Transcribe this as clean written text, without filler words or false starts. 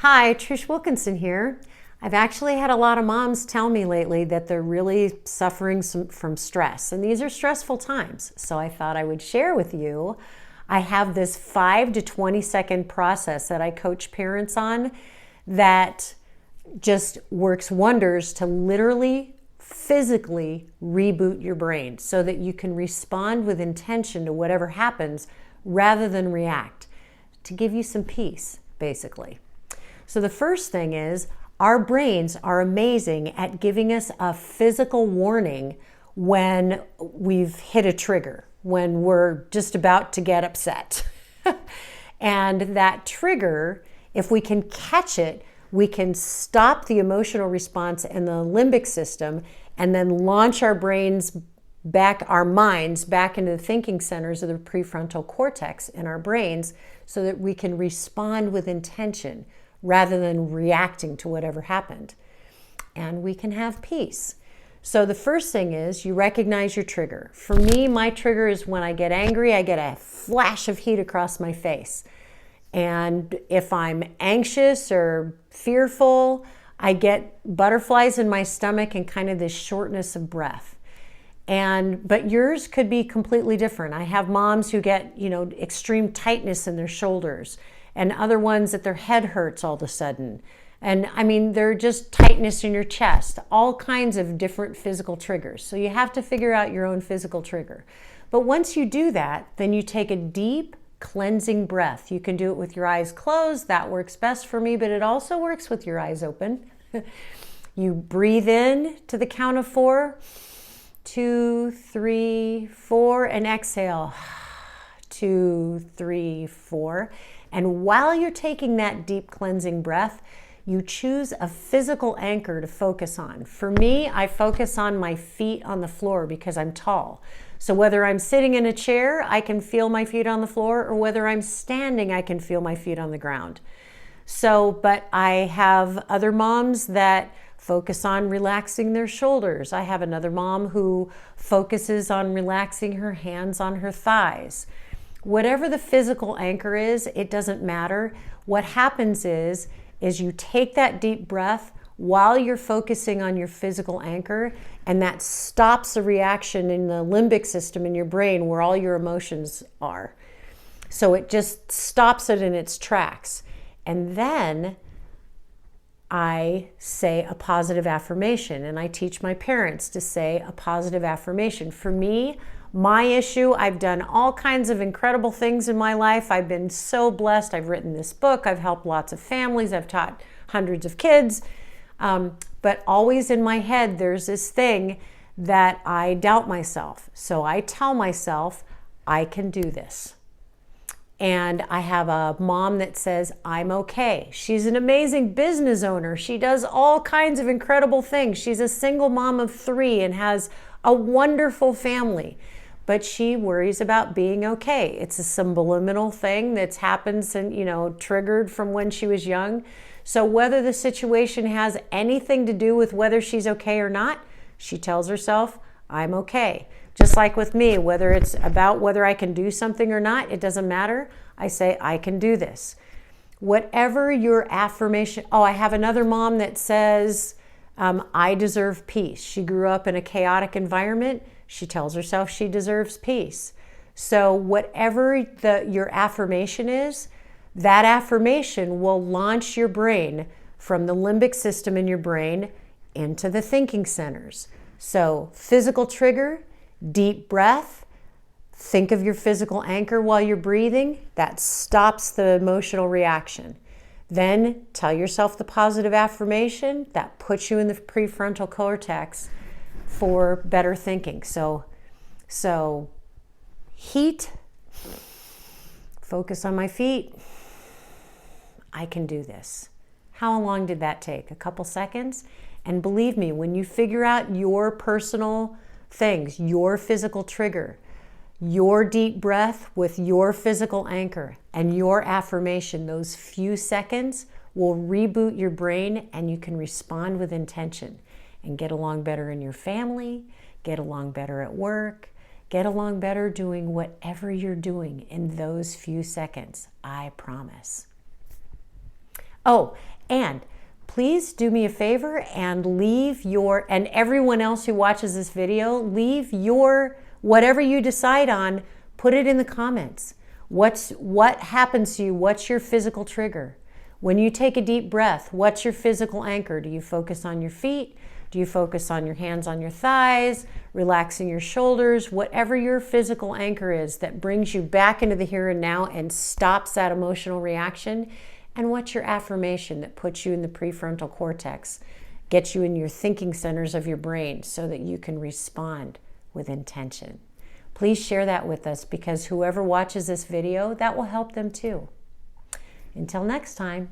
Hi, Trish Wilkinson here. I've actually had a lot of moms tell me lately that they're really suffering from stress, and these are stressful times. So I thought I would share with you. I have this 5 to 20 second process that I coach parents on that just works wonders to literally, physically reboot your brain so that you can respond with intention to whatever happens rather than react, to give you some peace, basically. So the first thing is, our brains are amazing at giving us a physical warning when we've hit a trigger, when we're just about to get upset. And that trigger, if we can catch it, we can stop the emotional response in the limbic system and then launch our brains back, our minds back into the thinking centers of the prefrontal cortex in our brains so that we can respond with intention rather than reacting to whatever happened. And we can have peace. So the first thing is you recognize your trigger. For me, my trigger is when I get angry, I get a flash of heat across my face. And if I'm anxious or fearful, I get butterflies in my stomach and kind of this shortness of breath. But yours could be completely different. I have moms who get, extreme tightness in their shoulders, and other ones that their head hurts all of a sudden. And they're just tightness in your chest, all kinds of different physical triggers. So you have to figure out your own physical trigger. But once you do that, then you take a deep cleansing breath. You can do it with your eyes closed. That works best for me, but it also works with your eyes open. You breathe in to the count of 4, 2, 3, 4, and exhale. 2, 3, 4. And while you're taking that deep cleansing breath, you choose a physical anchor to focus on. For me, I focus on my feet on the floor because I'm tall. So whether I'm sitting in a chair, I can feel my feet on the floor, or whether I'm standing, I can feel my feet on the ground. But I have other moms that focus on relaxing their shoulders. I have another mom who focuses on relaxing her hands on her thighs. Whatever the physical anchor is, it doesn't matter. What happens is you take that deep breath while you're focusing on your physical anchor, and that stops a reaction in the limbic system in your brain where all your emotions are. So it just stops it in its tracks. And then I say a positive affirmation, and I teach my parents to say a positive affirmation. For me, my issue, I've done all kinds of incredible things in my life. I've been so blessed. I've written this book. I've helped lots of families. I've taught hundreds of kids. But always in my head, there's this thing that I doubt myself. So I tell myself, I can do this. And I have a mom that says, I'm okay. She's an amazing business owner. She does all kinds of incredible things. She's a single mom of 3 and has a wonderful family. But she worries about being okay. It's a subliminal thing that's happened and, triggered from when she was young. So whether the situation has anything to do with whether she's okay or not, she tells herself, I'm okay. Just like with me, whether it's about whether I can do something or not, it doesn't matter. I say, I can do this. Whatever your affirmation. Oh, I have another mom that says, I deserve peace. She grew up in a chaotic environment. She tells herself she deserves peace. So whatever your affirmation is, that affirmation will launch your brain from the limbic system in your brain into the thinking centers. So physical trigger, deep breath, think of your physical anchor while you're breathing. That stops the emotional reaction. Then tell yourself the positive affirmation. That puts you in the prefrontal cortex for better thinking. So heat, focus on my feet. I can do this. How long did that take? A couple seconds? And believe me, when you figure out your personal things, your physical trigger, your deep breath with your physical anchor and your affirmation, those few seconds will reboot your brain, and you can respond with intention and get along better in your family, get along better at work, get along better doing whatever you're doing in those few seconds. I promise. Oh, And please do me a favor and leave and everyone else who watches this video, leave whatever you decide on, put it in the comments. What happens to you? What's your physical trigger? When you take a deep breath, what's your physical anchor? Do you focus on your feet? Do you focus on your hands on your thighs, relaxing your shoulders? Whatever your physical anchor is that brings you back into the here and now and stops that emotional reaction. And what's your affirmation that puts you in the prefrontal cortex, gets you in your thinking centers of your brain so that you can respond with intention. Please share that with us, because whoever watches this video, that will help them too. Until next time.